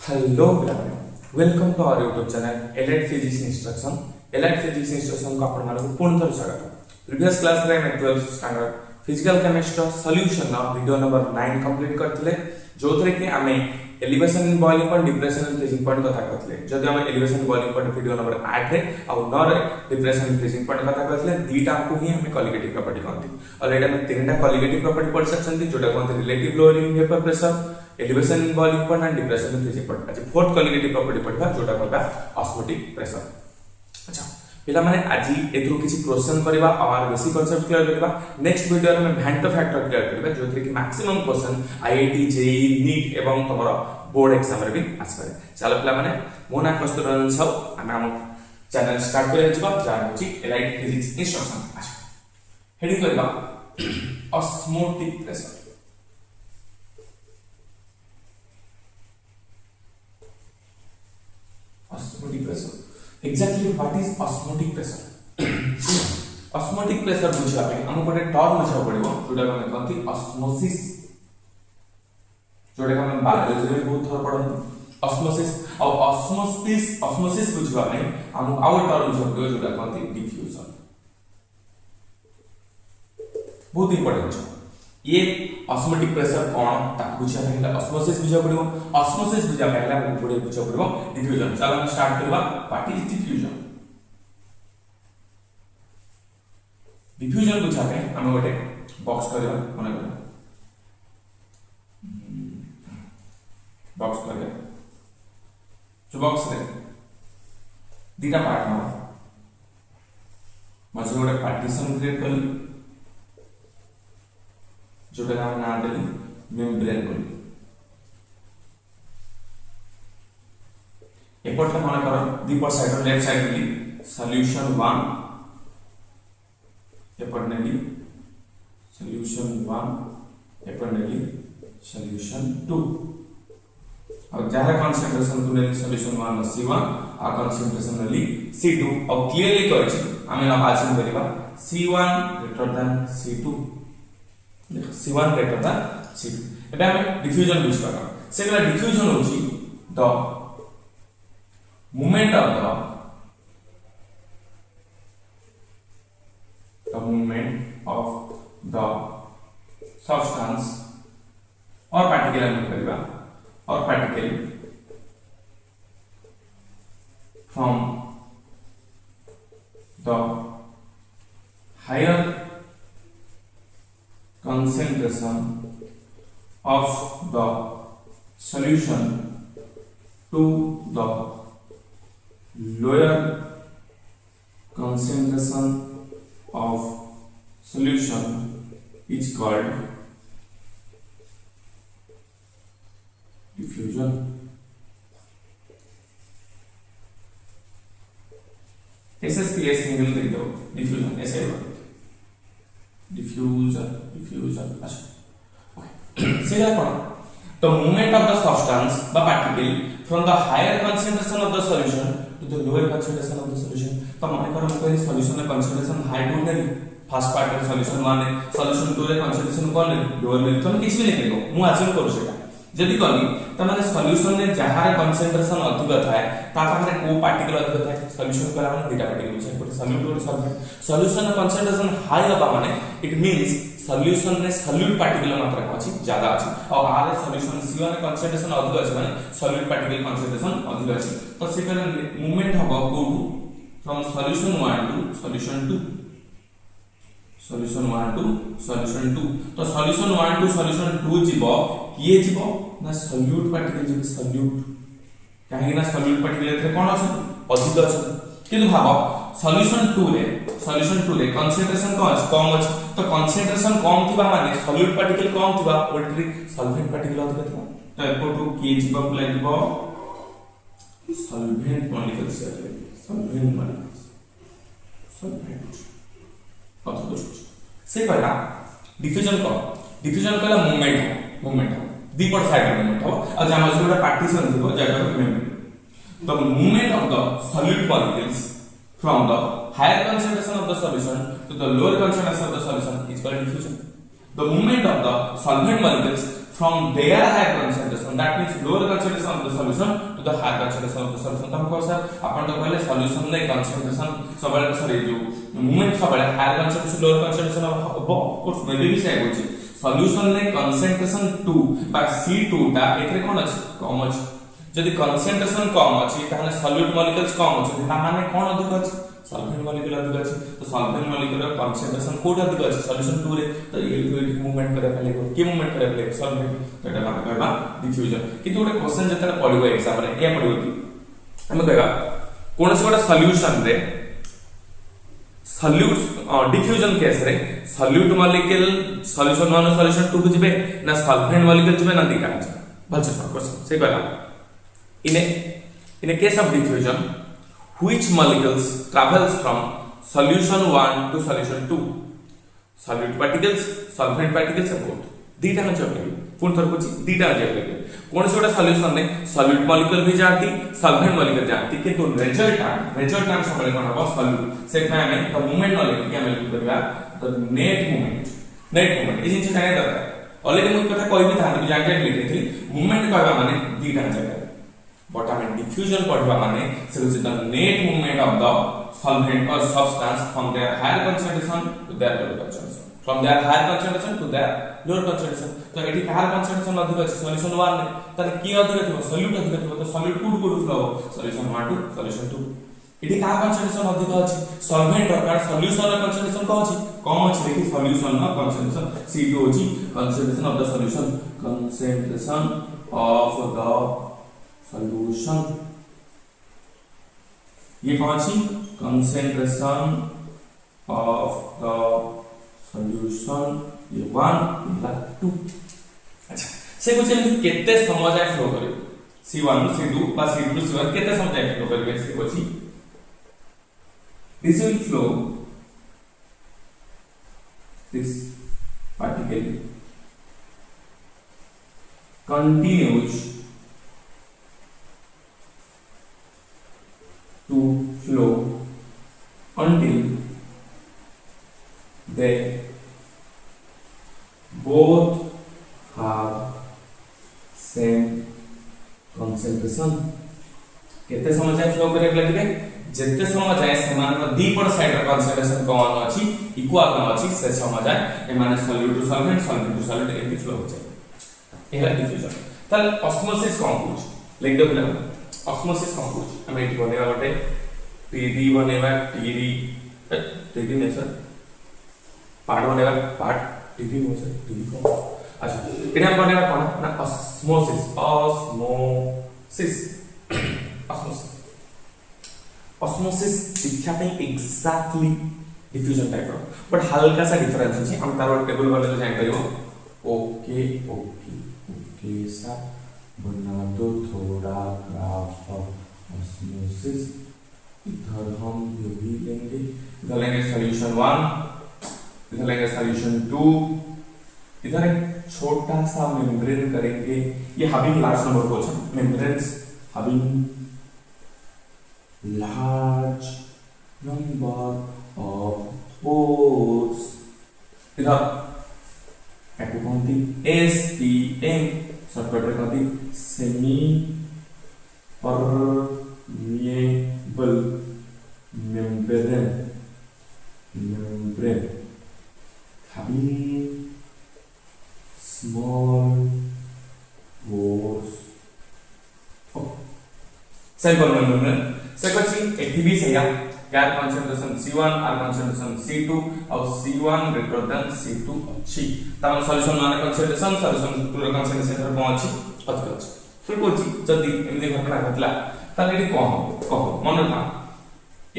Hello welcome to our YouTube channel allied physics instruction. Allied physics instruction को आपण मानक पुणी थर स्वागत। प्रीवियस क्लास रे मैं 12th standard physical chemistry solution ना वीडियो नंबर 9 कंप्लीट करथिले, जोथरे कि आमे elevation in boiling point depression in freezing point कथा करथिले। जदि आमे elevation in boiling point video number 8 रे आ 9 रे डिप्रेशन इन फ्रीजिंग पॉइंट कथा करथिले, दीटा को ही हमें कॉलिगेटिव प्रॉपर्टी कहंती। ऑलरेडी हम तीनटा कॉलिगेटिव प्रॉपर्टी पढ़ सकछंती, जोटा कहंती relative lowering vapour pressure, elevation in boiling point and depression in freezing point. अच्छा, फोर्थ कॉलिगेटिव प्रॉपर्टी पढ़बा जोटा कहबा ऑस्मोटिक प्रेशर। अच्छा पिला माने आज एथरो किछि क्वेश्चन करबा और बेसिक कांसेप्ट क्लियर करबा। नेक्स्ट वीडियो रे मैं वेंट फैक्टर क्लियर करबा, जोथरे कि maximum question IIT JEE NEET एवं तमरो बोर्ड एग्जाम रे भी आसपारे। चलो पिला माने मो ना कस्तुर रंजन साहू, आमे हम चैनल स्टार्ट करे जबा जा होची एलाइड फिजिक्स इंस्ट्रक्शन। अच्छा हेडिंग करबा osmotic pressure. Osmotic pressure exactly what is osmotic pressure? osmotic pressure बुझा पे हम गोटे टर्म बुझा पड़िबो जोटा हम कहंती ऑस्मोसिस, जोटा हम बायोलॉजी रे बहुत थोर पढ़न ऑस्मोसिस। और ऑस्मोसिस बुझवा पे हम आउ टर्म बुझा पड़िबो जोटा कहंती डिफ्यूजन। बहुत इंपोर्टेंट है ये ऑस्मोटिक प्रेशर कोन ताक बुझा पहला ऑस्मोसिस बुझा पड़िबो। ऑस्मोसिस बुझा पहला हम गोटे बुझा पड़िबो डिफ्यूजन। चलो हम स्टार्ट करबा व्हाट इज डिफ्यूजन। डिफ्यूजन बुझा पे हम गोटे बॉक्स करबा, माने बॉक्स करबा। जो बॉक्स रे दीटा पार्ट न मझे गोटे पार्टीशन क्रिएट करली, जोटा हम ना देली मेम्ब्रेन बोली। एपट माने कर दीपर साइड लेफ्ट साइड ली सॉल्यूशन 1, एपट नेली सॉल्यूशन 1, एपट नेली सॉल्यूशन 2। और जहां कंसंट्रेशन को नेली सॉल्यूशन 1 न C1 आ कंसंट्रेशन नेली C2 और क्लियरली करछि हमें ना आचरण करिबा C1 greater than C2, C1 greater than C2। एटा हम डिफ्यूजन यूज करबा। सेगला डिफ्यूजन होची the movement of the substance और पार्टिकल हम करबा, और particle from the higher concentration of the solution to the lower concentration of solution is called diffusion। SSPS single दे दो diffusion ऐसे होगा diffusion। अच्छा ओके सेला कोन तो मूवमेंट ऑफ द सब्सटेंस बा particle from the higher concentration of the solution to the lower concentration of the solution. तो माने करो हम कोई सॉल्यूशन में कंसंट्रेशन हाई टू नेली फर्स्ट पार्ट में सॉल्यूशन 1 ने सॉल्यूशन 2 रे कंसंट्रेशन कोन ने लोअर ने, तो किछ भी नहीं देखो मु आचरण करू सेटा जदी कली त माने सॉल्यूशन ने जहां कंसंट्रेशन अधिक थाए ता माने को पार्टिकल अधिक थाए सॉल्यूशन कला माने दुटा पार्टिकल छै को सॉल्यूट और सॉल्वेंट। सॉल्यूशन कंसंट्रेशन हाई होबा माने इट मींस सॉल्यूशन रे सॉल्यूट पार्टिकल मात्रा अछि ज्यादा अछि, और आर सॉल्यूशन C1 कंसंट्रेशन अधिक अछि माने सॉल्यूट पार्टिकल कंसंट्रेशन अधिक अछि। तो से कारण मूवमेंट होबा को from solution 1 to solution 2, solution 1 to solution 2। तो सॉल्यूशन 1 टू सॉल्यूशन 2 जीवो किए जीवो ना सॉल्यूट पार्टिकल जीवो सॉल्यूट, काहे ना सॉल्यूट पार्टिकल एथे कोन अछि अधिक अछि। किंतु भाबो सॉल्यूशन 2 रे कंसंट्रेशन कम अछि, तो कंसंट्रेशन कम थिबा माने सॉल्यूट पार्टिकल कम थिबा ओल्टरी सॉल्वेंट पार्टिकल अधिक थिबा। तो एपटू के जीवो लागबो सॉल्वेंट मॉलिक्यूल से सॉल्वेंट मॉलिक्यूल सॉल्वेंट कत से कहला डिफ्यूजन कहला मूवमेंट दीपर साइड मूवमेंट हो और जहां मजबूत पार्टीशन थिबो जगह movement. The movement of the solute molecules from the higher concentration of the solution to the lower concentration of the solution is called diffusion. The movement of the solvent molecules from their higher concentration, that means lower concentration of the solution to the higher concentration of the solution. तब को sir अपन तो पहले solution ले concentration सबले sorry जो movement सबले higher concentration lower concentration of course मैं भी से बोलছি solution ले concentration 2 by C2 टा एथरे कोन अछि कम अछि जदि concentration कम अछि ताहले solute molecules कम अछि ता माने कोन अधिक अछि सल्फेट मॉलिक्यूल अधिक अछि तो सल्फेट मॉलिक्यूल रो कंसंट्रेशन कोड अधिक अछि सॉल्यूशन 2 रे तो ये फ्लूइड मूवमेंट करे पहले की मूवमेंट करे पहले सल्फेट तो एटा हम कहबा डिफ्यूजन किंतु गोटे क्वेश्चन जतरा पढिबो एग्जाम रे ए पढिबो कि हम कहबा कोनसे गोटे सॉल्यूशन रे सॉल्यूट डिफ्यूजन केस रे सॉल्यूट मॉलिक्यूल सॉल्यूशन 1 सॉल्यूशन 2 को जिबे ना सल्फेट मॉलिक्यूल जिबे ना दिका भलसे क्वेश्चन से कहला in a case of diffusion which molecules travels from solution 1 to solution 2 solute particles solvent particles and both दीटा न चले पुन थर कुछ दीटा न चले कोन से गोटा सॉल्यूशन ने सॉल्यूट मॉलिक्यूल भी जाती सॉल्वेंट मॉलिक्यूल जाती किंतु रिजल्ट सबले कोन हो सॉल्यूट से में हमें तो मूवमेंट नॉलेज कि हमें करबा तो नेट मूवमेंट ए जिंस जाने दरकार ऑलरेडी मु कथा कहबी था कि जानकारी लेथि मूवमेंट कहबा माने दीटा न चले but I mean diffusion पढ़वा माने so is the net movement of the solvent or substance from their higher concentration to their lower concentration from their higher concentration to their lower concentration तो एठी higher concentration अधिक अछि solution 1 ने त की अधिक थिबो सॉल्यूट अधिक थिबो तो सॉल्यूट 2 को फ्लो सॉल्यूशन 1 टू सॉल्यूशन 2 एठी का concentration अधिक अछि सॉल्वेंट और सॉल्यूशन ର concentration को अछि कम अछि देखि सॉल्यूशन ର concentration C2 अछि concentration of the solution concentration of the solution ये कौन सी concentration of the solution ये 1 या 2 अच्छा से कुछ एमती केते समय जाय फ्लो करे C1 C2 बा C2 C1 केते समय जाय फ्लो करे से कुछ this will flow this particle continues to flow until they both have same concentration केते समय जाय फ्लो करे लगे जेते समय जाय समान दीपड़ साइड र concentration कोन अछि इक्वल न अछि से समय जाय ए माने सॉल्यूट टू सॉल्वेंट एमती फ्लो हो जाय एला डिफ्यूजन तल ऑस्मोसिस कोन कुछ लिख दो फिर ऑस्मोसिस कोन कुछ हम एटी बनेवा गोटे टीडी बनेवा टीडी ने सर पार्ट बनेवा पार्ट टीडी हो सर टीडी को अच्छा एटा हम बनेवा कोन ना ऑस्मोसिस ऑस्मोसिस शिक्षा पे एग्जैक्टली डिफ्यूजन टाइप रो बट हल्का सा डिफरेंस अछि हम तारो टेबल बने तो जान करियो ओके सा बना दो थोड़ा ग्राफ ऑस्मोसिस इधर हम ये भी लेंगे इधर लेंगे सॉल्यूशन 1 इधर लेंगे सॉल्यूशन 2 इधर एक छोटा सा मेम्ब्रेन करेंगे ये having large number of portion membranes having large number of pores इधर एक कौन-सी SPM शॉर्टकट रे कथि semi permeable membrane having small pores simple membrane second activity से या air concentration C1 air concentration C2 और C1 greater than C2 अछि तम सॉल्यूशन माने concentration सॉल्यूशन 2 रे concentration रे पहुंची अधिक अछि फिर कोची जदी एमदी घटना घटला ताले एटी कहो मन रखा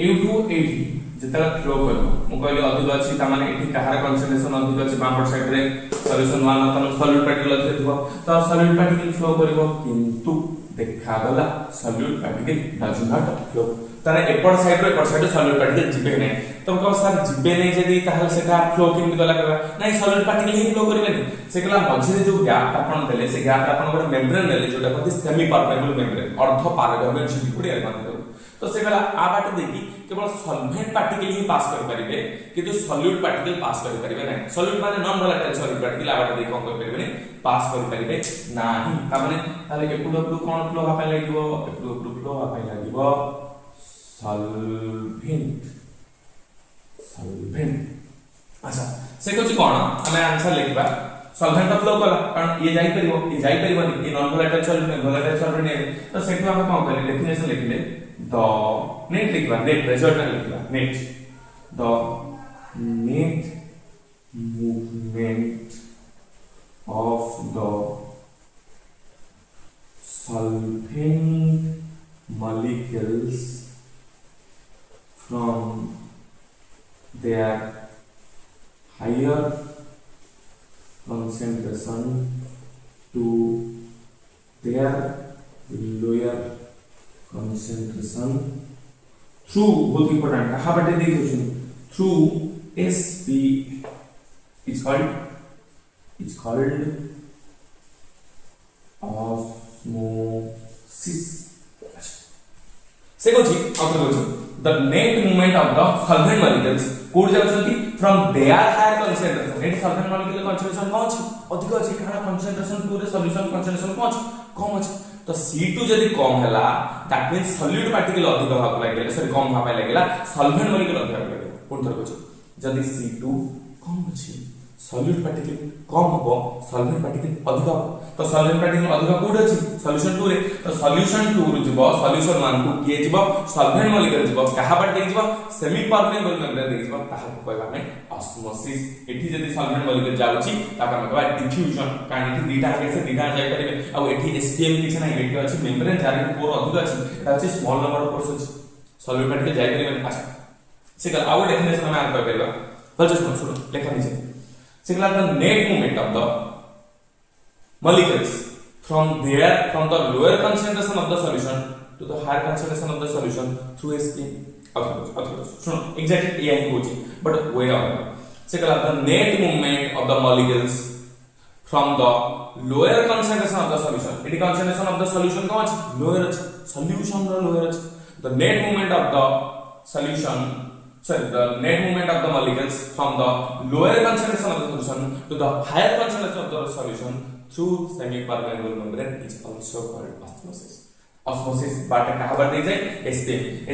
A2 एटी जेतला फ्लो करबो मु कहली अधिक अछि त माने एटी कहार concentration अधिक अछि बामर साइड रे सॉल्यूशन 1 तम सॉल्यूट पार्टिकल अछि थिबो त सॉल्यूट पार्टिकल फ्लो करबो किंतु देखा गला solute particle does not flow तारे एपड़ साइड सॉल्यूट पार्टिकल जिबे नै तब कह सर जिबे नै जदी ताहल सेटा फ्लो किन गला करबा नै सॉल्यूट पार्टिकल ही फ्लो करबे नै सेकला मझिरे जो गैप आपण देले से गैप आपण गोटे मेम्ब्रेन देले जोटा कहते सेमी परमेबल मेम्ब्रेन अर्ध पारगम्य झिल्ली गुडी एरमान तो से गला आ बाटे देखि केवल सॉल्वेंट पार्टिकल ही पास कर परिबे किंतु सॉल्यूट पार्टिकल पास कर परिबे नहीं सॉल्यूट माने नॉन वोलेटाइल सॉल्यूट पार्टिकल आ बाटे देखि कोन कर परिबे पास कर परिबे नाही ता माने ताले एपुडो एपुडो कोन फ्लो हापा लागिवो एपुडो एपुडो फ्लो हापा लागिवो सॉल्वेंट अच्छा से कहछि कोन हमें आंसर लिखबा सॉल्वेंट फ्लो कला कारण ये जाई परिबो ये नॉन वोलेटाइल सॉल्वेंट ने तो सेटु हम कोन करले डेफिनेशन लिखले द नेट लिखबा नेट रिजल्ट लिखबा net the net movement of the solvent molecules from their higher concentration to their lower concentration through बहुत important कहाँ बटे देखो सुन through SP is called osmosis से कोची आउटर कोची the net movement of the solvent molecules कोड जाउछंती from their higher concentration net solvent molecule concentration कौन अछि अधिक अछि कारण concentration पूरे solution concentration कौन अछि कम अछि तो C2 जदि कम हैला दैट मींस सॉल्यूट पार्टिकल अधिक भाग लागेला सॉरी कम भाग लागेला सॉल्वेंट मॉलिक्यूल अधिक भाग लागेला कोन तरह अछि जदि C2 कम अछि सॉल्यूट पार्टिकल कम हो सॉल्वेंट पार्टिकल अधिक हो तो सॉल्वेंट पार्टिकल अधिक कोड अछि सॉल्यूशन 2 रे तो सॉल्यूशन 2 रु जिवो सॉल्यूशन 1 को किए जिवो सॉल्वेंट मॉलिक्यूल जिवो कहा पर देख जिवो सेमी परमेबल मेम्ब्रेन देख जिवो ताहा कहबा में ऑस्मोसिस एठी जदि सॉल्वेंट मॉलिक्यूल जाउची ताका कहबा डिफ्यूजन कारण एठी दीटा से दीटा जाय परिबे आ एठी एसपीएम किछ नै एठी अछि मेम्ब्रेन जारे कोर अधिक अछि एटा अछि स्मॉल नंबर ऑफ पोर्स अछि सॉल्वेंट पार्टिकल जाय परिबे अच्छा सिकल आउ डेफिनेशन हम आर करबा फर्स्ट सुनो लेखा नीचे sickle the net movement of the molecules from the lower concentration of the solution to the higher concentration of the solution through SP सुनो exactly ये ही होची but way out से कला the net movement of the molecules from the lower concentration of the solution eighty concentration of the solution कौन अछि lower अछि solution रो lower अछि the net movement of the solution sorry the net movement of the molecules from the lower concentration of the solution to the higher concentration of the solution through semi-permeable membrane is also called osmosis. Osmosis बाटे कहाँ बाटे जाए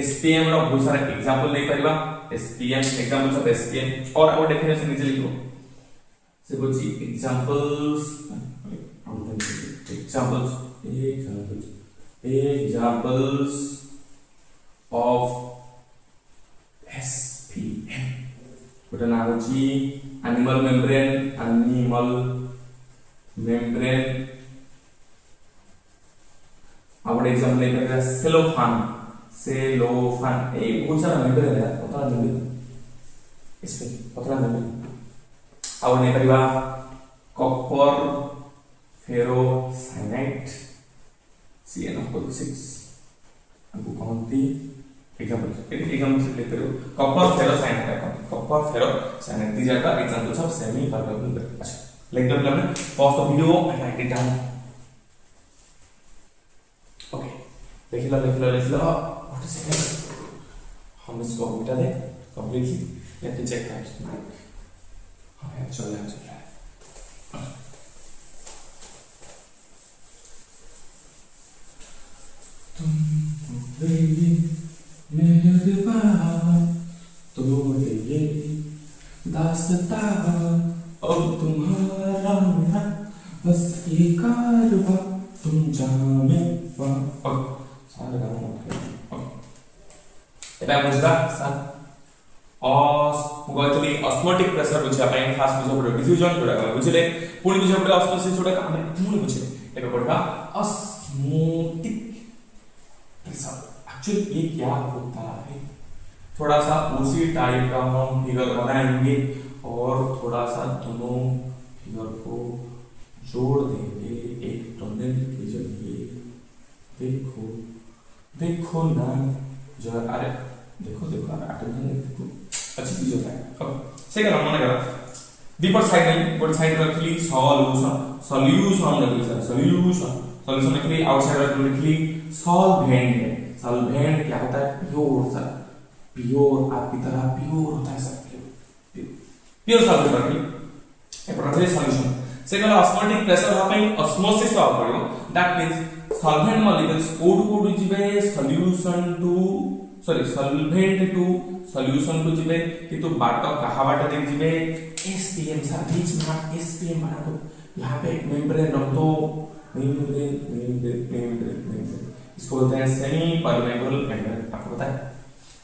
SPM रो बहुत सारे example नहीं परिबा SPM examples of SPM और out definition नीचे लिखो से कुछ examples of SPM what analogy animal membrane our example like cellophane ए बहुत सारा मेम्ब्रेन है पतला मेम्ब्रेन इसमें पतला मेम्ब्रेन और नहीं परिवा कॉपर फेरोसाइनाइड CnO6 हमको कौन सी एग्जांपल लेते हो copper ferrocyanide these are the examples of semi permeable membrane अच्छा like the problem pause the video and write it down okay देख लो what is it हम इसको मिटा दें completely let me check that हाँ चल रहा है तुम मेरे बात तोड़े ये दास्तां और तुम्हारा बस ये कारवा तुम जाने और सारे गाना एटा बुझला सा मुगतली ऑस्मोटिक प्रेशर बुझा पाए फास्ट बुझा पड़े डिफ्यूजन जोड़ा बुझले पुणी बुझा पड़े ऑस्मोसिस जोड़ा काम पुणी बुझे एबे पड़वा ऑस्मोटिक प्रेशर एक्चुअली ये क्या होता है थोड़ा सा उसी टाइप का हम फिगर बनाएंगे और थोड़ा सा दोनों फिगर को जोड़ देंगे एक टनल के जरिए देखो ना जो अरे देखो अटेंशन देखो अच्छी चीज होता है अब सही करा मन करा दीपर साइड में बट साइड रखली सॉल्यूशन रखली सॉल्यूशन सॉल्यूशन लिख ली, आउटसाइड वाला लिख ली, सॉल्वेंट। सॉल्वेंट क्या होता है? प्योर सर, प्योर आपकी तरह प्योर होता है सर, प्योर सॉल्वेंट रख ली। एपरंटली सॉल्यूशन से कहला ऑस्मोटिक प्रेशर हा ପାଇଁ ऑस्मोसिस वा पड़ियो, दैट मींस सॉल्वेंट मॉलिक्यूल्स कोड जिबे solution to sorry solvent to solution टू जिबे किंतु बाट कहा बाट देख जिबे एसपीएम सर, बीच में एसपीएम बना दो, यहाँ पे एक मेम्ब्रेन रख दो, मेम्ब्रेन इसको बोलते हैं सेमी परमेबल मेम्ब्रेन। आपको पता है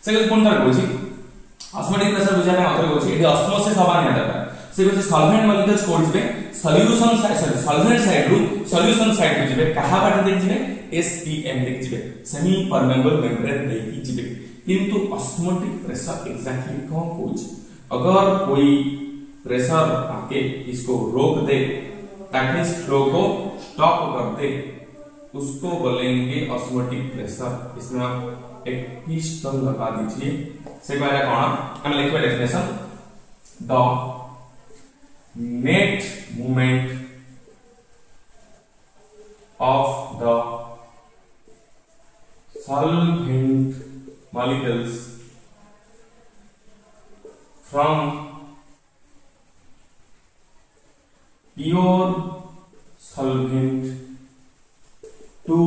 से कोन तरह होची ऑस्मोटिक प्रेशर बुझाने मात्र होची एडी ऑस्मोसिस हवा नहीं आता से को सॉल्वेंट मॉलिक्यूल्स कोड जिबे solution side sorry solvent side रु सॉल्यूशन साइड को जिबे कहा बाट देख जिबे एसपीएम देख जिबे सेमी परमेबल मेम्ब्रेन देख जिबे। किंतु ऑस्मोटिक प्रेशर एग्जैक्टली कौन कुछ अगर कोई प्रेशर आके इसको रोक दे, दैट मींस फ्लो को स्टॉप कर दे, उसको बोलेंगे ऑस्मोटिक प्रेशर। इसमें आप एक पिस्टन लगा दीजिए, से पहले कौन हम लिखिए definition, the net movement of the solvent molecules from pure solvent to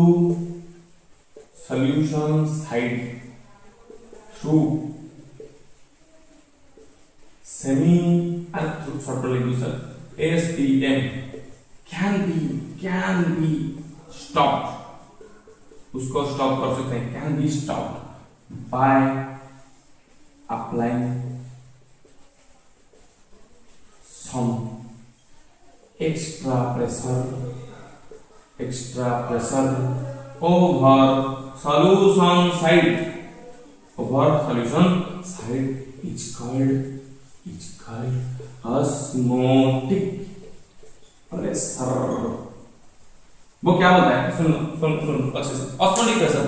solution side through semi solution SPM can be stopped, उसको स्टॉप कर सकते हैं, can be stopped by applying some extra pressure over solution side is called osmotic pressure. वो क्या होता है? सुन अच्छे से, ऑस्मोटिक प्रेशर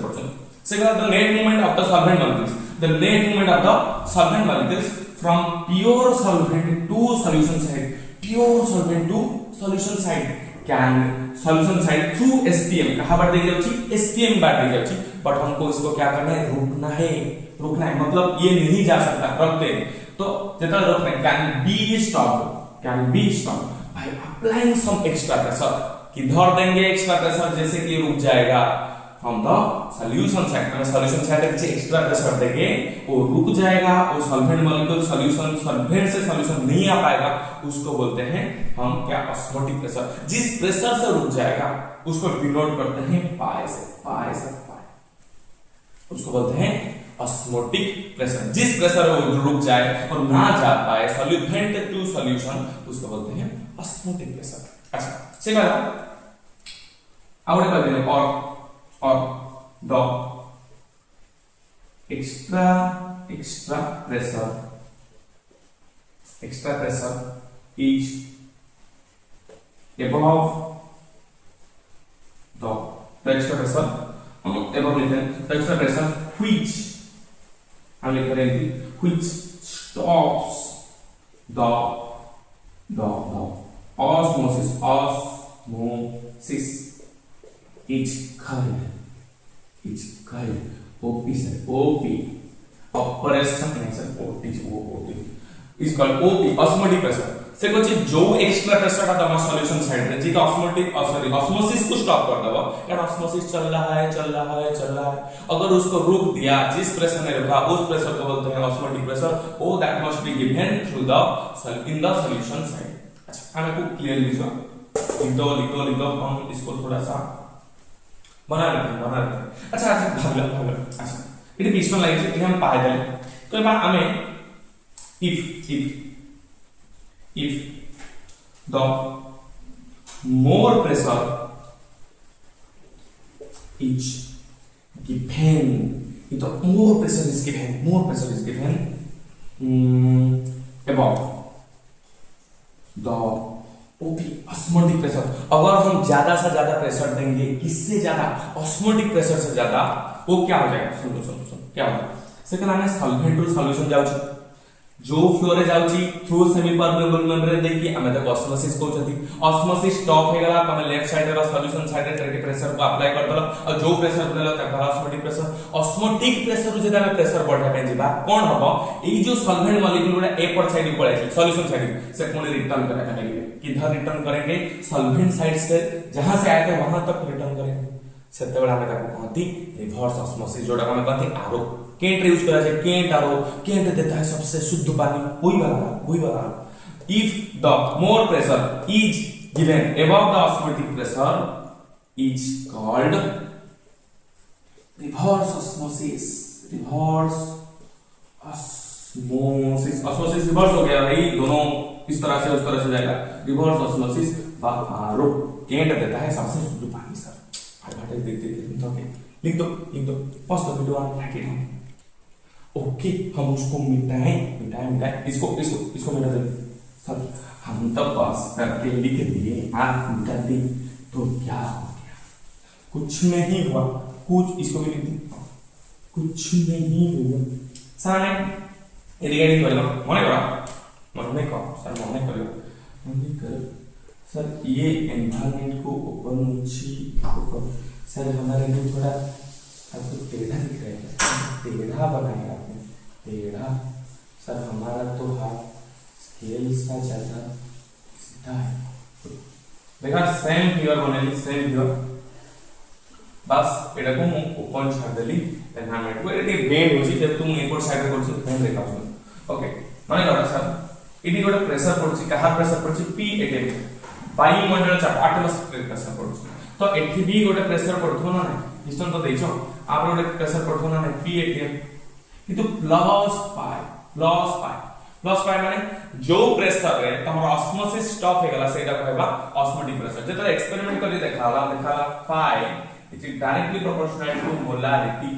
पोर्शन से the net movement of the solvent molecules, the net movement of the solvent molecules from pure solvent to solution side, pure solvent to solution side can solution side through SPM कहां बात देख जाउची, SPM बात देख जाउची, but हमको इसको क्या करना है? रोकना है, मतलब ये नहीं जा सकता, रख दे तो जितना रोकना है can be stopped by applying some extra pressure, किधर देंगे एक्स्ट्रा प्रेशर? जैसे कि रुक जाएगा फ्रॉम द सॉल्यूशन साइड, हमें सॉल्यूशन साइड से एक्स्ट्रा प्रेशर देंगे, वो रुक जाएगा, वो सॉल्वेंट मॉलिक्यूल सॉल्वेंट से सॉल्यूशन नहीं आ पाएगा, उसको बोलते हैं हम क्या? Osmotic pressure. जिस प्रेशर से रुक जाएगा उसको डिनोट करते हैं पाई से, उसको बोलते हैं ऑस्मोटिक प्रेशर। जिस प्रेशर वो रुक जाए और ना जा पाए सॉल्वेंट टू सॉल्यूशन, उसको बोलते हैं ऑस्मोटिक प्रेशर। अच्छा सेकंड आउट कर देने और the extra pressure is above the extra pressure, above the extra pressure which हम लिख रहे हैं which stops the osmosis is called OP sir, OP operation नहीं sir, OT is called OP osmotic pressure। से कुछ जो एक्स्ट्रा प्रेशर का तमाम सॉल्यूशन साइड रे जी का ऑस्मोटिक ऑस्मोसिस को स्टॉप कर दबो, यार ऑस्मोसिस चल रहा है, अगर उसको रोक दिया, जिस प्रेशर ने रोका उस प्रेशर को बोलते हैं ऑस्मोटिक प्रेशर, ओ that must be given through the in the solution side. अच्छा हमें को क्लियर लिख दो हम इसको थोड़ा सा बना लेते हैं। अच्छा भागला अच्छा इधर पिस्टन लाइक इधर हम पाए देले तो बा हमें if the more pressure is given, if the more pressure is given above the OP osmotic pressure, अगर हम ज्यादा से ज्यादा प्रेशर देंगे, किससे ज्यादा? ऑस्मोटिक प्रेशर से ज्यादा, वो क्या हो जाएगा? सुनो क्या होगा? सेकंड आने सॉल्वेंट टू सॉल्यूशन जाउछ, जो फ्लो रे जाउची थ्रू सेमी परमेबल मेम्ब्रेन देखि हमें तो ऑस्मोसिस कहउछथि ऑस्मोसिस स्टॉप हे गला तमे लेफ्ट साइड रे सॉल्यूशन साइड रे प्रेशर को अप्लाई कर दलो और जो प्रेशर देलो त ऑस्मोटिक प्रेशर जे हमें प्रेशर बढ़ा पे जीबा कोन हबो ई जो सॉल्वेंट मॉलिक्यूल गुडा ए पर साइड पळे छै सॉल्यूशन साइड से कोन रिटर्न करे लगे किधर रिटर्न करेंगे सॉल्वेंट साइड से जहां से आए थे वहां तक रिटर्न करेंगे सेते बेला हमें ताको कहती रिवर्स ऑस्मोसिस जोड़ा हमें कहती आरो केंट यूज करा जाए केंट आरो केंट देता है सबसे शुद्ध पानी वही वाला if the more pressure is given above the osmotic pressure is called reverse osmosis osmosis reverse हो गया भाई दोनों इस तरह से उस तरह से जाएगा रिवर्स ऑस्मोसिस आरो केंट देता है सबसे शुद्ध पानी सर एडवांटेज देखते लिख दो pause the video and rack it okay हम उसको मिटाएं इसको मिटा दें सर हम तो पास करके लिख दिए आप मिटा दी तो क्या हो गया कुछ नहीं हुआ कुछ इसको भी लिख दी कुछ नहीं हुआ सर मैं रिगार्डिंग करेगा मने करो सर ये एनवायरनमेंट को ओपन सर हमारे लिए थोड़ा आपको टेढ़ा दिख रहा है टेढ़ा बनाया आपने टेढ़ा सर हमारा तो हाथ स्केल सा ज्यादा सीधा है देखा सेम फिगर बनेली सेम फिगर बस एटा को मु ओपन छाड़ देली देन हम एटको एटी बेंड होची जब तुम एपोर्ट साइड करछ बेंड देखा ओके माने करा सर इडी गोटे प्रेशर पड़छि कहा प्रेशर पड़छि पी एटम वायुमंडल चाप एटमॉस्फेरिक प्रेशर पड़छि तो एठी भी गोटे प्रेशर पड़थो ना सिस्टम तो देखो आप गोटे प्रेशर पड़थो ना पी एटम किंतु प्लस पाई माने जो प्रेशर रे तमरा ऑस्मोसिस स्टॉप हे गला सेटा कहबा ऑस्मोटिक प्रेशर जेतरा एक्सपेरिमेंट करी देखला pi it is directly proportional to molarity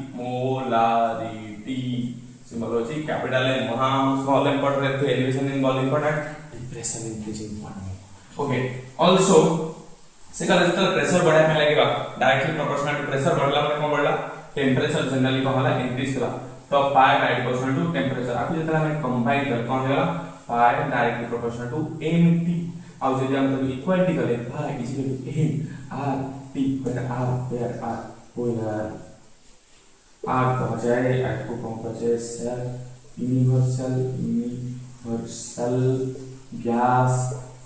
symbology capital M वहां स्मॉल एम पढ़ रहे थे elevation in volume important depression increasing important okay also से कल जितना प्रेशर बढ़ाए में लगेगा डायरेक्टली प्रोपोर्शनल टू प्रेशर बढ़ला माने कोन बढ़ला टेंपरेचर जनरली कहला इंक्रीज करा तो pi directly proportional to temperature आप जितना में कंबाइन कर कोन होला pi directly proportional to MT और जब हम तो इक्वालिटी करे pi is equal to M R T where R where R को जाए आर को कौन को जाए सर यूनिवर्सल गैस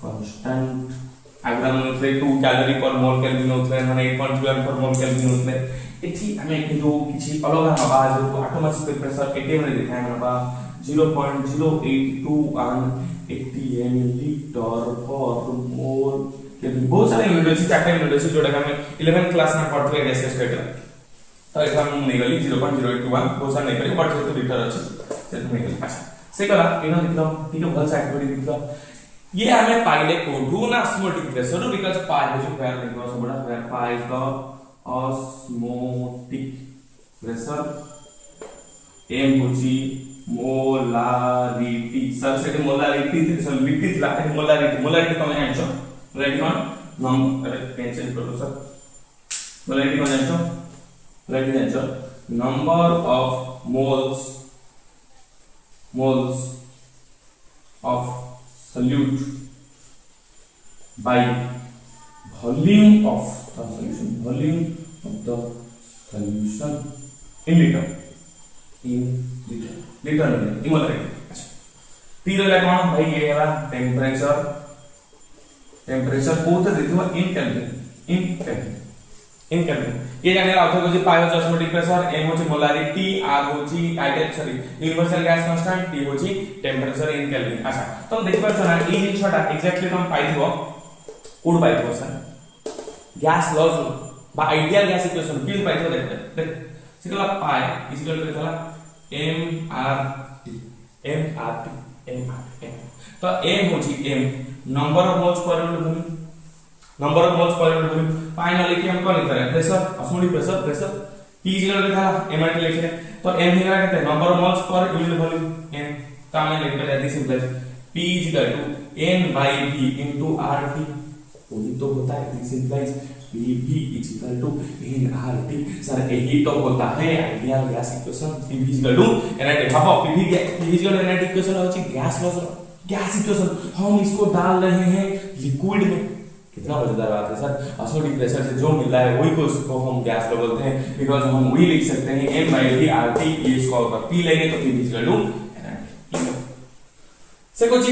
कांस्टेंट अगर हम उतरे 2 कैलोरी पर मोल केल्विन उतरे माने 8.12 पर मोल केल्विन उतरे एठी हमें के जो किछि अलग हवा जो एटमॉस्फेरिक प्रेशर एटीएम रे दिखाए हवा 0.082 atm litre per mole kelvin बहुत सारे यूनिट अछि चारटा यूनिट अछि जोटा हमें 11th क्लास में पढ़थले गैस स्टेट तो एटा हम नेगली 0.081 बहुत सारे नेगली बट जेतो लीटर अछि सेतो नेगली अच्छा से कला इनो दिखलो ठीक भल से एक्टिविटी दिखलो ये हमें पाइले कोडू ना osmotic pressure because pi is where because बड़ा where pi is the osmotic pressure M होची मोलारिटी सर से मोलारिटी थी सर लिखित ला मोलारिटी कम answer write one number cancel करो सर मोलारिटी कम answer write answer number of moles of solute by volume of the solution in liter molarity अच्छा तीर ला कोन भाई ये वाला टेंपरेचर को तो देखो इन केल्विन ये जाने ला आउथर को पाई होची ऑस्मोटिक प्रेशर एम होची मोलारिटी आर होची identity universal gas constant T होची टेंपरेचर इन केल्विन अच्छा तो हम देखि परछना ई जिनछटा एग्जैक्टली हम पाई दिबो कोड पाई दिबो सर गैस लॉज बा आइडियल गैस इक्वेशन फील पाई दिबो देख सिकला पाई इज इक्वल टू देखला mrt तो m होची m number of moles per unit number of moles per unit finally कि हम कौन लिख रहे हैं pressure osmotic pressure p is equal to था mrt लिख रहे हैं तो m है कितना number of moles per unit volume n का मैं लिख रहा है this simple p is equal to n by v into rt वही तो होता है this simple PV is equal to nRT। Sir यही तो होता है ideal gas equation. PV is equal to nRT। भापो PV is equal to nRT equation होची गैस लॉस गैस इक्वेशन। हम इसको डाल रहे हैं लिक्विड में, कितना मजेदार बात है सर। ऑस्मोटिक प्रेशर से जो मिल रहा है वही को उसको हम गैस लो बोलते हैं, बिकॉज हम वही लिख सकते हैं m/RT। ये इसको अगर P लेंगे तो PV is equal to nRT। से कुछ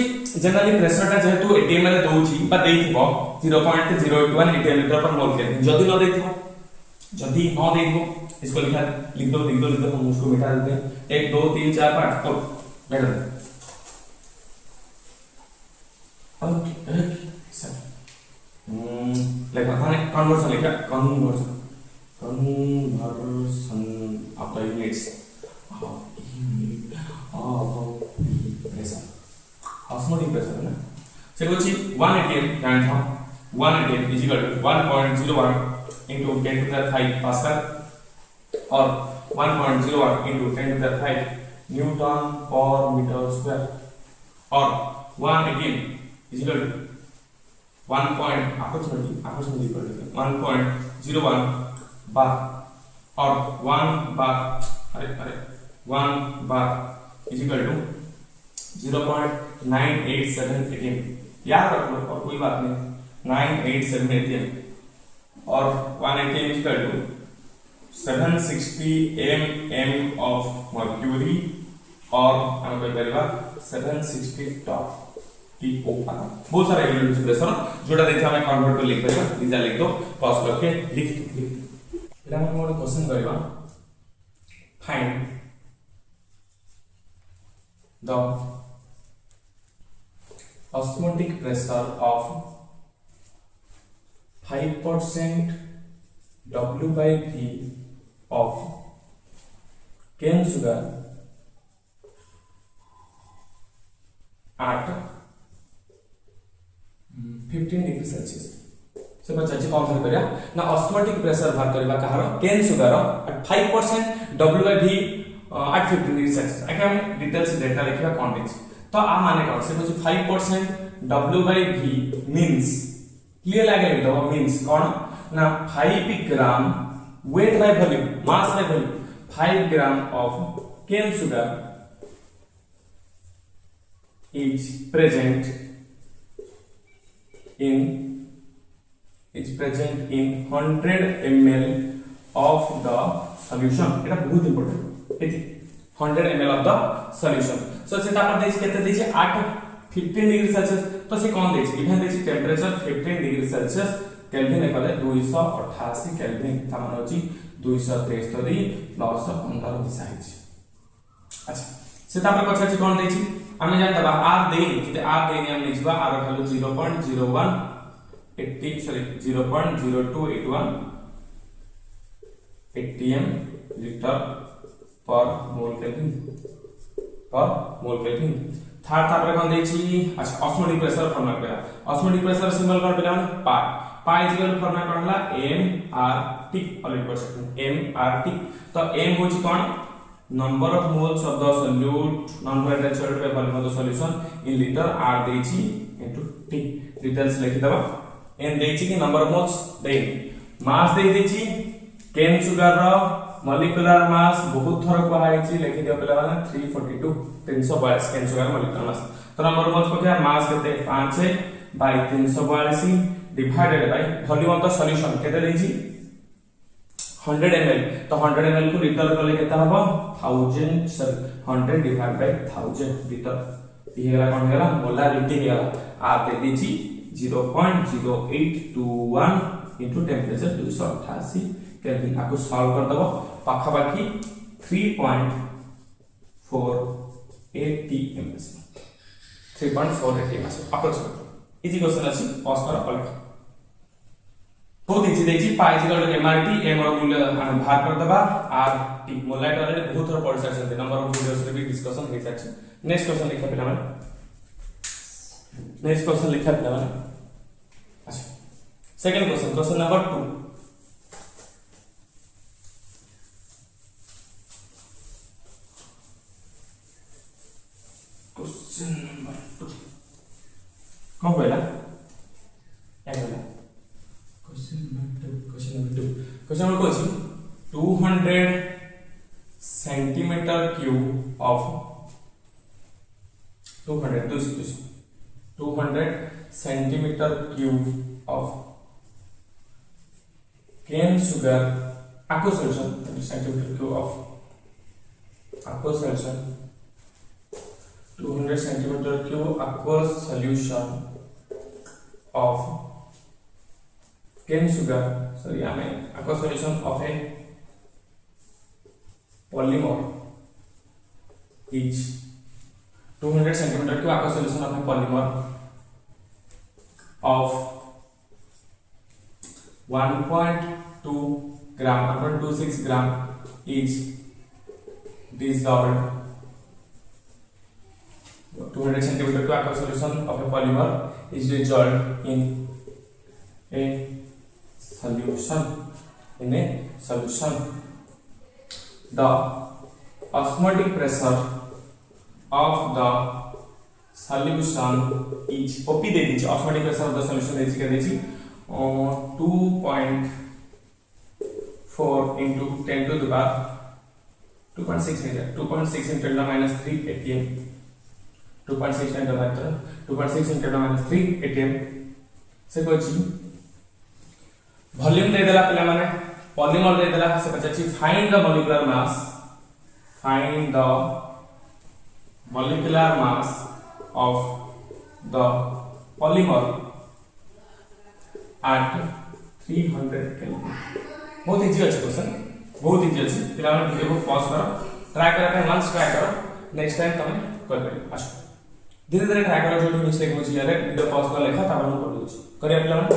जनरली प्रेशर टा जेहेतु एटीएम रे दउची बा देइथिबो 0.081 एटीएम लीटर पर मोल के जदी न देइथिबो, जदी न देइथिबो इसको लिख दो हम उसको मिटा देते हैं 1 2 3 4 5 और बेटर। ओके सर लेकिन माने कन्वर्जन लिखा conversion of the units of pressure osmotic pressure है ना। से कुछ 1 atm जान था 1 atm is equal to 1.01 into 10 to the 5 pascal और 1.01 into 10 to the 5 newton per metre square और 1 atm is equal to 1.approximately 1.01 bar और 1 bar is equal to 0.987 atm। याद रख लो और कोई बात नहीं 987 atm और 1 atm is equal to 760 mm of mercury और हम कोई करेगा 760 टॉप टी ओ आना। बहुत सारे यूनिट प्रेशर जोटा देखि हमें कन्वर्ट कर लिख परिबा इजा लिख दो पास करके लिख दो। फिर हम मोर क्वेश्चन करिबा find the osmotic pressure of 5% W by V of cane sugar at 15 degree Celsius. से बच्चा जी कौन सा करिया ना ऑस्मोटिक प्रेशर बाहर करबा कहारो cane sugar at 5% W by V at 15 degree Celsius. आके हम डिटेल्स डेटा लिखिबा कोन दिस तो आ माने कोन से कुछ 5% W by V means clear लागे तो मींस कोन ना 5 ग्राम weight by volume mass by volume 5 gram of cane sugar is present in 100 ml of the solution। এটা बहुत इंपोर्टेंट एथि 100 ml of the solution। सो सेटा पर देछि केते देछि 15 डिग्री सेल्सियस तो से कोन देछि इभेन देछि टेंपरेचर 15 डिग्री सेल्सियस केल्विन एकले 288 केल्विन तामान होछि 273 प्लस 15 दिसाइछि। अच्छा सेटा पर कछछि कोन देछि हम जानता आर दे कि आर दे हम लिखबा R value 0.01 80 sorry 0.0281 atm litre per mole kelvin third तापर कोन देछि। अच्छा ऑस्मोटिक प्रेशर फॉर्मुला पे ऑस्मोटिक प्रेशर सिंबल कोन पेला pi is equal to formula कोन हला mRT ऑलरेडी कर सकते mRT। तो m होछि कोन number of moles of the solute non volatile solute by volume of the solution in litre r देछि इनटू t डिटेल्स लिखि दबा n देछि कि नंबर ऑफ मोल्स दे मास दे देछि केन सुगर रो मॉलिक्यूलर मास बहुत थोर को आइछि लिखि दियो पहला वाला 342 केन सुगर मॉलिक्यूलर मास। तो नंबर ऑफ मोल्स को क्या मास केते 5 by 342 divided by volume of the solution केते देछि 100 ml। तो 100 ml को लीटर करले केता हबो 1000 सॉरी 100 डिवाइड बाय 1000 लीटर ये गला कोन गला मोलारिटी गला आ दे देछि 0.0821 into टेंपरेचर 288 केल्विन। आपको सॉल्व कर दबो पाखा बाकी 3.4 atm 3.4 atm approximate easy question अछि पास कर पलट बहुत इजी देखि pi equal to mRT m रो मूल्य हम भाग कर दबा RT मोलाइट ऑलरेडी बहुत थोर पढ़ सकते नंबर ऑफ वीडियोस रे भी डिस्कशन हे छै। नेक्स्ट क्वेश्चन लिखा पिला माने नेक्स्ट क्वेश्चन लिखा पिला माने। अच्छा second question number 2 question number 2 कौन बोला क्या बोला क्वेश्चन नंबर 2 को अछि 200 centimetre cube of 200 centimetre cube of cane sugar aqueous solution centimeter cube of aqueous solution 200 centimeter cube aqueous solution of cane sugar aqueous solution of a polymer is 200 centimeter cube aqueous solution of a polymer of 1.2 gram 1.26 gram is dissolved 200 centimeter cube aqueous solution of a polymer is dissolved in a solution the osmotic pressure of the solution is OP दे दीजिए osmotic pressure of the solution दे दीजिए क्या दीजिए 2.4 into 10 to the power 2.6 meter 2.6 into 10 to the minus 3 atm 2.6 10 to the power 2.6 into 10 to the minus 3 atm से Kochi volume दे देला पिला माने polymer दे देला से पचाची find the molecular mass of the polymer at 300 Kelvin बहुत इजी अछि क्वेश्चन बहुत इजी अछि पिला माने वीडियो को पॉज करो ट्राई करा पे वंस ट्राई करो नेक्स्ट टाइम तमे कर पारे आछो धीरे धीरे ट्राई करो जो मिस्टेक होछि यारे वीडियो पॉज कर लेखा तापर हम कर दोछि करिया पिला माने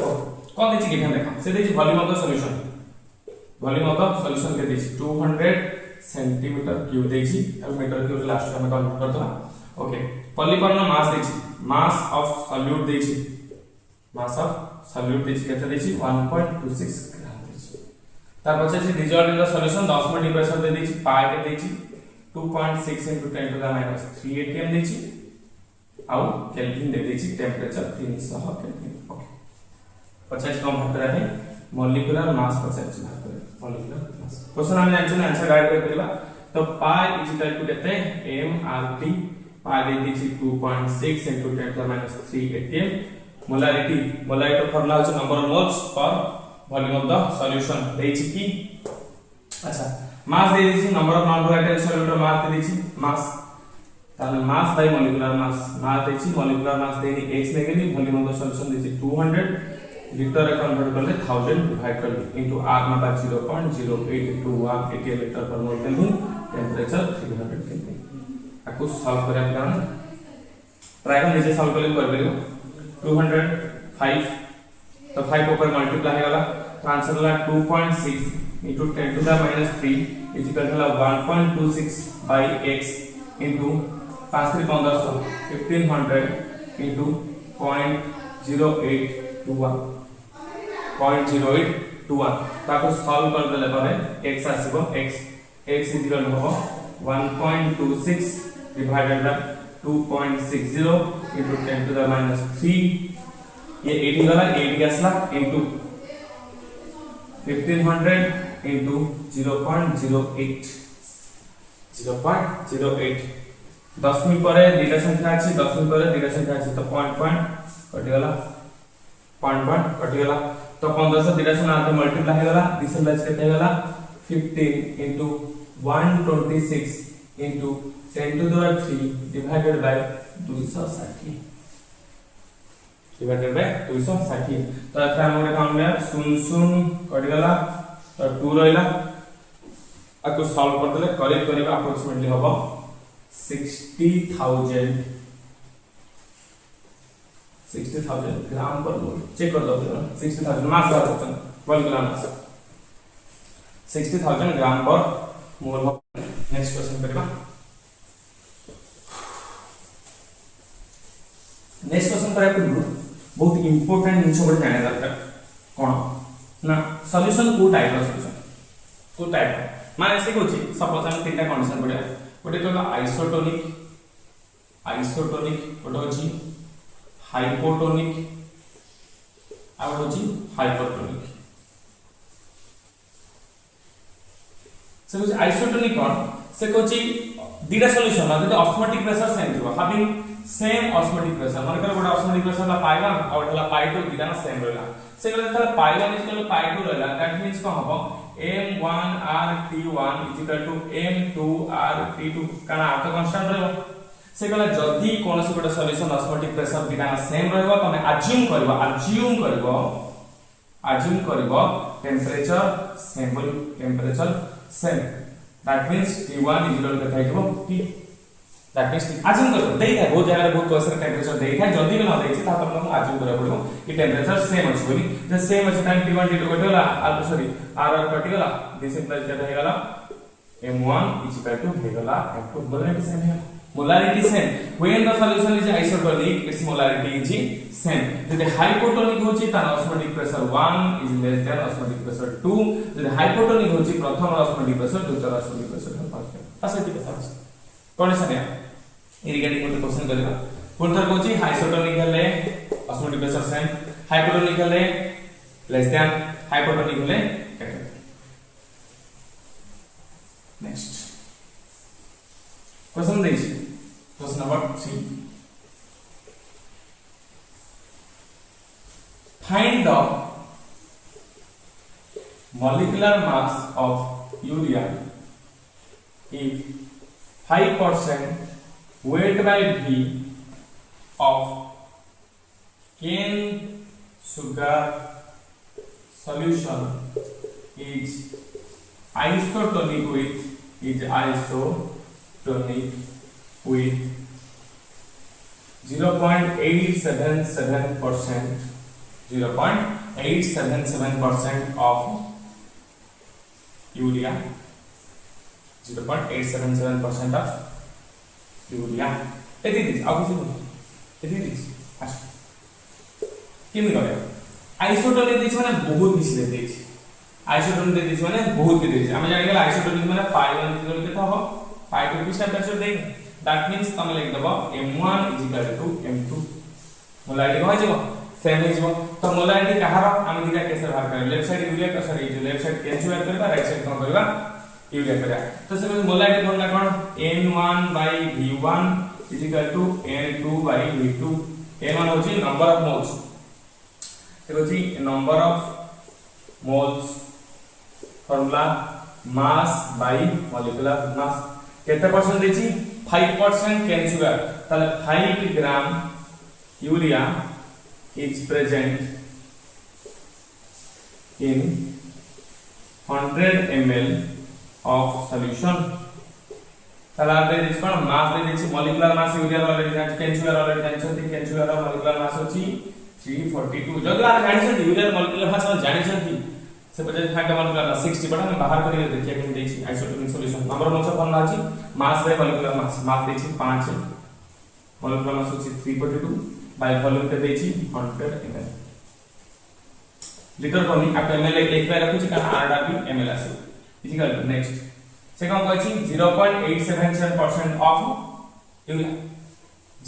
कोन देछि गिवन देखा से देछि वॉल्यूम ऑफ द सॉल्यूशन के देछि 200 सेंटीमीटर क्यूब देछि अब मीटर क्यूब लास्ट में कन्वर्ट कर दला ओके पॉलीमर नो मास देछि मास ऑफ सॉल्यूट देछि मास ऑफ सॉल्यूट देछि केते देछि 1.26 ग्राम देछि तार पछे जे डिजॉल्व इन द सॉल्यूशन 10 में प्रेशर दे देछि पाई के देछि 2.6 into 10 to the minus 3 atm देछि आउ केल्विन दे देछि टेंपरेचर 300 केल्विन ओके 50 कम भाग है मॉलिक्यूलर मास 50 भाग करे मॉलिक्यूलर मास क्वेश्चन हम जानि छै आंसर राइट करबा तो पाई इज इक्वल टू केते mRT पाई दे देछि 2.6 into 10 to the minus 3 atm molarity formula है number of moles per volume of the solution देछि की अच्छा मास दे देछि number of non volatile solute mass दे देछि मास ताले मास बाय मॉलिक्यूलर मास देछि मॉलिक्यूलर मास देनी x negative volume of the solution देछि 200 लीटर रे कन्वर्ट करले 1000 डिवाइड करले into r number 0.0821 atm litre per mole kelvin temperature 300 kelvin आको सॉल्व करिया प्लान ट्राई कर नीचे सॉल्व कर परबेलो 205 तो 5 ऊपर मल्टीप्लाई है वाला तो आंसर होला 2.6 into 10 to the minus 3 is equal to 1.26 by x into 5 3 1500 1500 into 0.0821 ताको सॉल्व कर देले पारे x आसीबो x is equal to 1.26 divided by 2.60 into 10 to the minus 3 ये 80 वाला 80 असला into 1500 into 0.08 10 परे दुटा संख्या अछि 10 परे दुटा संख्या अछि तो पॉइंट कटि गला पॉइंट कटि गला तो 15 से दुटा संख्या आते मल्टीप्लाई हे गला डिसमलाइज केते गला 15 into 126 into 10 to the 3 divided by 260 divided by 260 तो एथा हम काम में 0 कटि गला तो 2 रहला आको सॉल्व कर देले करेक्ट करिबा अप्रोक्सीमेटली होबो 60,000 ग्राम पर मोल चेक कर दो 60,000 मास आ सकता है 1 ग्राम मास 60,000 ग्राम पर मोल हो नेक्स्ट क्वेश्चन करिबा नेक्स्ट क्वेश्चन करा पूर्व बहुत इंपोर्टेंट जिनिस बड जाने दरकार कोन ना सॉल्यूशन को टाइप ऑफ सॉल्यूशन को टाइप माने से कोची सपोज हम तीनटा कंडीशन पड़े गोटे कहला आइसोटोनिक गोटे होची हाइपोटोनिक आ होची हाइपरटोनिक से कहछि आइसोटोनिक कोन से कहछि दीटा सॉल्यूशन मतलब ऑस्मोटिक प्रेशर सेम थिबो हैविंग सेम ऑस्मोटिक प्रेशर माने कर गोटा ऑस्मोटिक प्रेशर ला पाई 1 और ढला पाई 2 दीटा सेम रहला से कहले त पाई 1 इक्वल पाई 2 रहला दैट मींस को हबो m1r_t1 m2r_t2 काना आतो कांस्टेंट रहबो से कहले जदी कोनोसी गोटा सॉल्यूशन ऑस्मोटिक प्रेशर दीटा सेम रहबो तमे अज्यूम करबो temperature same that means T1 is equal to थाइबो T दैट मींस अज्यूम करो देई था बहुत जगह बहुत क्वेश्चन टेंपरेचर देई था जदी भी न देई छी ता पर हम अज्यूम करे पड़ो कि टेंपरेचर सेम अछि बोली जे सेम अछि टाइम T1 T2 कटिला सॉरी R कटिला दिस इंप्लाइज केटा हे गला m1 इज इक्वल टू हे गला m2 molarity same when the solution is isotonic its molarity is same যদি hypotonic होची तार osmotic pressure 1 is less than osmotic pressure 2 যদি hypotonic होची प्रथम osmotic pressure द्वितीय osmotic pressure पास ठीक है कोन से रिगार्डिंग मते क्वेश्चन करबा पुनथर कोची isotonic हले osmotic pressure same hypotonic हले less than hypotonic हले नेक्स्ट क्वेश्चन देखिए question number 3 find the molecular mass of urea if 5% weight by V of cane sugar solution is isotonic with 0.877% of urea 0.877% of urea एती this आउ किसी एती this अच्छा केमि करे isotonic this माने बहुत बेसी दे देछि आइसोटोनिक दे दिस माने बहुत दे देछि हम जानि गेल आइसोटोनिक माने पाई 1 इक्वल केता हो पाई 2 पिछला प्रेशर दे दैट मींस तुम लिख दबो m1 m2 मोलारिटी हो जेबो सेम हो जेबो तो मोलारिटी कहार हम दिका कैसे बाहर करे लेफ्ट साइड यूरिया का सॉरी जो लेफ्ट साइड कैंसिल करबा राइट साइड कोन करबा यूरिया करबा तो से मोलारिटी फॉर्मूला कोन n1/v1 n2/v2 n1 होची नंबर ऑफ मोल्स देखो जी number of moles formula mass by molecular mass केते परसेंट देची 5% कैन शुगर ताले 5 gram urea is present in 100 ml of solution ताला दे दिस कोन मास दे दिस मॉलिक्यूलर मास यूरिया ऑलरेडी जान कैन शुगर ऑलरेडी जान छथि कैन शुगर और मॉलिक्यूलर मास होची 342 जदी आप जानि छथि यूरिया मॉलिक्यूलर मास जानि छथि से बजे फाइंड मॉलिक्यूलर मास 60 बटा हम बाहर करिए देखिए कि देछि आइसोटोनिक सॉल्यूशन नंबर मोछ फॉर्मूला अछि मास बाय मॉलिक्यूलर मास देछि 5 मॉलिक्यूलर मास होची 342 बाय वॉल्यूम पे देछि 100 ml लीटर कोनी आप ml एक बार रखु छी का r भी ml आसे इजिकल नेक्स्ट से कोन कहछि 0.877% ऑफ यूरिया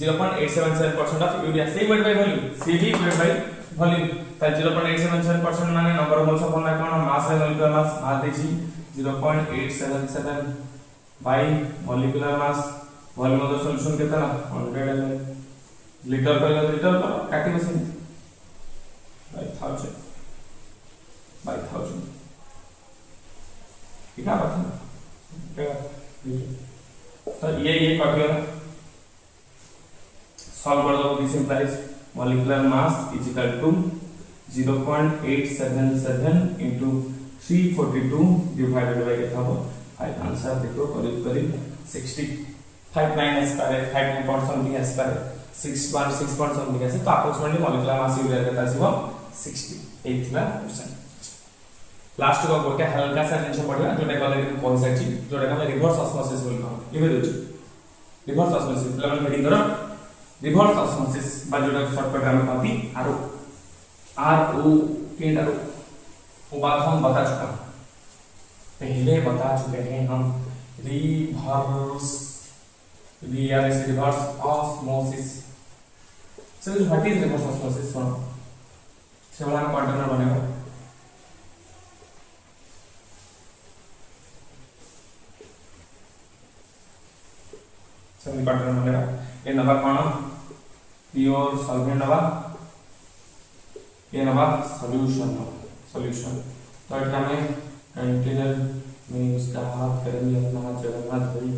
0.877% ऑफ यूरिया से वेट बाय वॉल्यूम से भी वेट बाय वॉल्यूम त 0.877% माने नंबर ऑफ मोल्स फॉर्मूला कोन मास बाय मॉलिक्यूलर मास देछि 0.877 by molecular mass volume of the solution केतना 100 ml लीटर पर काटी मशीन बाय 1000 ठीक है बात तो ये काट गया सॉल्व कर दो this implies molecular mass is equal to 0.877 into 342 divided by केता हो 5 आंसर देखो करीब 60 5 माइनस करे 5 something as करे 6 something ऐसे तो approximately molecular mass यूरिया का आसीबो 68% लास्ट को गोटे हल्का सा जिंस पढिबा जोटा कले कि कोन साइड जोटा हम रिवर्स ऑस्मोसिस बोल कहू लिखे दोछ रिवर्स ऑस्मोसिस प्लान हेडिंग करो रिवर्स ऑस्मोसिस बा जोटा शॉर्टकट हम कहती आर ओ के आर वो बात हम बता चुका पहले बता चुके हैं हम reverse osmosis So what is reverse osmosis from? से वाला कंटेनर बनेगा सेमी कंडक्टर माने ए नबा कोन प्योर सॉल्वेंट नबा ये नबा सॉल्यूशन तो एटा में कंटेनर में उसका हाथ करेंगे अपना हाथ जगन्नाथ भाई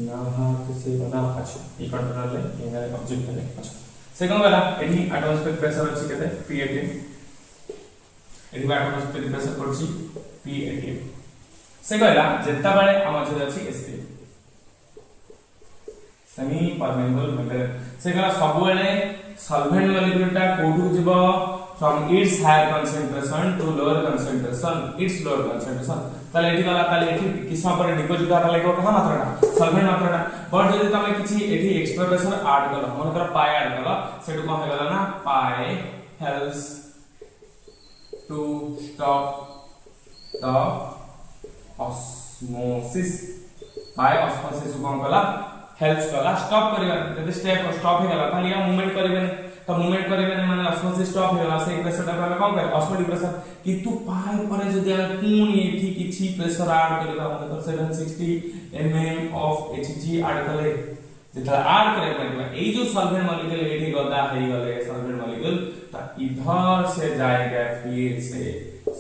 ना हाथ से बना अच्छा ये कंटेनर ले ये मेरे ऑब्जेक्ट ले अच्छा से कोन गला एठी एटमॉस्फेरिक प्रेशर अछि केते P18 एठी एटमॉस्फेरिक प्रेशर पड़छि P18 से गला जेता बेले हम जे अछि SP सेमी परमेबल मटेरियल से गला सब बेले सॉल्वेंट मॉलिक्यूलटा कोठु जिवो from its higher concentration to lower concentration its lower concentration ताले एठी गला ताले एठी किसम पर डिपोजिट होता लागो कहा मात्राटा सॉल्वेंट मात्राटा बट जदि तमे किछि एठी एक्स्ट्रा प्रेशर ऐड कलो मन कर पाई ऐड कलो सेटु कोन हे गला ना पाई helps to stop the osmosis by osmosis कोन कला हेल्प्स कला स्टॉप करिया जदि स्टेप स्टॉप हे गला ताले या मूवमेंट करिवे तो मूवमेंट करिवे माने ऑस्मोसिस स्टॉप हे गला से प्रेशर टा कोन करे ऑस्मोटिक प्रेशर किंतु पाई पर जदि हम पुनी एठी किछि प्रेशर ऐड करबा मतलब 760 mm ऑफ Hg ऐड करले जेता ऐड करे परबा ए जो सॉल्वेंट मॉलिक्यूल एठी गदा हे गले सॉल्वेंट मॉलिक्यूल तो इधर से जाएगा फिर से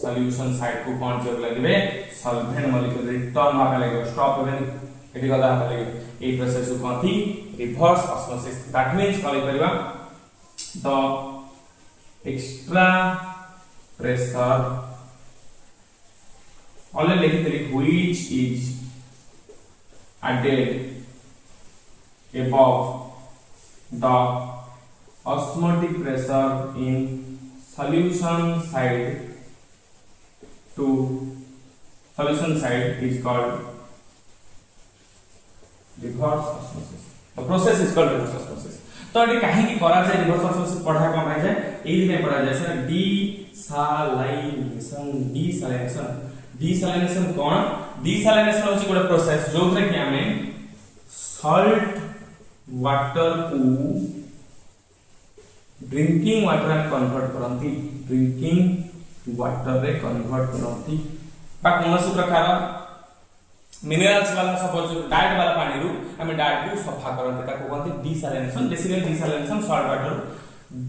सॉल्यूशन साइड को कौन जोड़ लगबे सॉल्वेंट मॉलिक्यूल रिटर्न होगा लगेगा स्टॉप होबे एठी गदा होगा लगेगा ए प्रोसेस को कथि reverse osmosis that means call करबा the extra pressure already लिखितली which is added above the osmotic pressure in solution side to solution side is called reverse osmosis. The process is called reverse osmosis. तो eighty काहे की करा जाय reverse osmosis पढ़ा का my जाय एही में पढ़ा जाय से डीसैलिनेशन कोन डीसैलिनेशन होची गोटे प्रोसेस जोथरे कि हमें सॉल्ट वाटर को ड्रिंकिंग वाटर में कन्वर्ट करंती ड्रिंकिंग वाटर रे कन्वर्ट करंती बा कोनोसी प्रकार मिनरल्स वाला सपोज डाइट वाला पानी रु हमें डाइट को सफा करते का कोनती desalination basically desalination salt water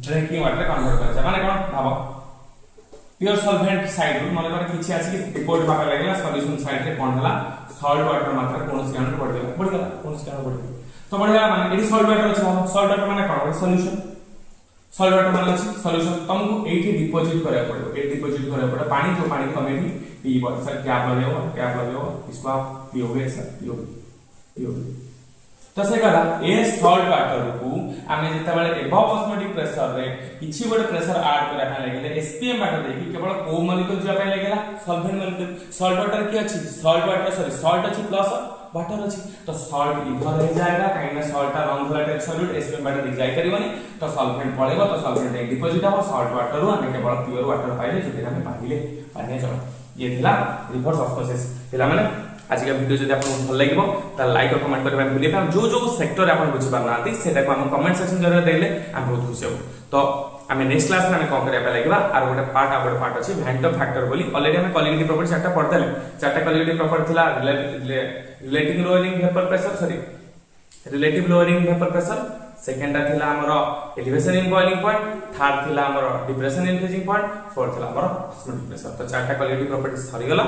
drinking water convert करे माने कोन भाबो प्योर सॉल्वेंट साइड रु माने किछि आसी रिपोर्ट पाका लागला सॉल्यूशन साइड रे कोन हला सॉल्ट वाटर मात्रा कोनोसी कारण बढ़ गेला कोनोसी कारण बढ़ गेला तो बढ़ गेला माने एडी सॉल्ट वाटर अछि सॉल्ट वाटर माने कोन सॉल्यूशन सॉल्ट वाटर माने अछि सॉल्यूशन तुमको एठी डिपॉजिट करे पड़ो ए डिपॉजिट करे पड़ो पानी जो पानी को हमें पी बॉल सर क्या लगेगा इसको आप पियोगे सर पियोगे तो से करा ए सॉल्ट वाटर को हमें जेता बेले एबव ऑस्मोटिक प्रेशर रे किछि गोटे प्रेशर ऐड करे पा लागले एसपीएम वाटर देखि केवल को मॉलिक्यूल जो पा लागला सॉल्वेंट मॉलिक्यूल सॉल्ट वाटर की अछि सॉल्ट वाटर सॉरी सॉल्ट अछि प्लस वाटर अछि तो सॉल्ट इधर रह जाएगा काइना सॉल्ट का non volatile solute SPM water दिख जाय करिवनी तो सॉल्वेंट पळेबो तो सॉल्वेंट एक डिपॉजिट हो सॉल्ट वाटर रो हमें केवल प्योर वाटर पाइले जो हमें पानी जण ये थिला रिवर्स ऑस्मोसिस थिला माने आज का वीडियो जदि आपन भल लागिवो त लाइक और कमेंट करबा भूलिए हम जो जो सेक्टर आपन बुझि पारनाती सेटा को हम कमेंट सेक्शन जरे देले हम बहुत खुशी हो तो हमें नेक्स्ट क्लास में हम कोन करे पा लागिबा आर गोटे पार्ट अछि वेंटो फैक्टर बोली ऑलरेडी हम कॉलिगेटिव प्रॉपर्टी चारटा पढ़ देले चारटा कॉलिगेटिव प्रॉपर्टी थिला relative lowering vapour pressure sorry relative lowering vapour pressure second थिला हमरो elevation in boiling point third थिला हमरो depression in freezing point fourth थिला हमरो ऑस्मोटिक प्रेशर तो चारटा कॉलिगेटिव प्रॉपर्टी सरी गला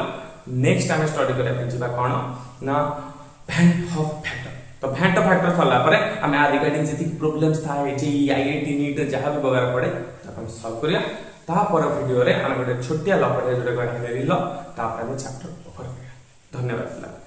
नेक्स्ट हम स्टडी करे पे जिबा कोन ना वेंट ऑफ फैक्टर तो वेंट ऑफ फैक्टर सरला परे हम आ रिगार्डिंग जति प्रॉब्लम्स था जे आईआईटी नीट जहां भी वगैरह पड़े तो हम सॉल्व करिया ता पर वीडियो रे हम गोटे छोटिया लपटे जोटे कहले रिलो ता पर चैप्टर ओवर करिया धन्यवाद।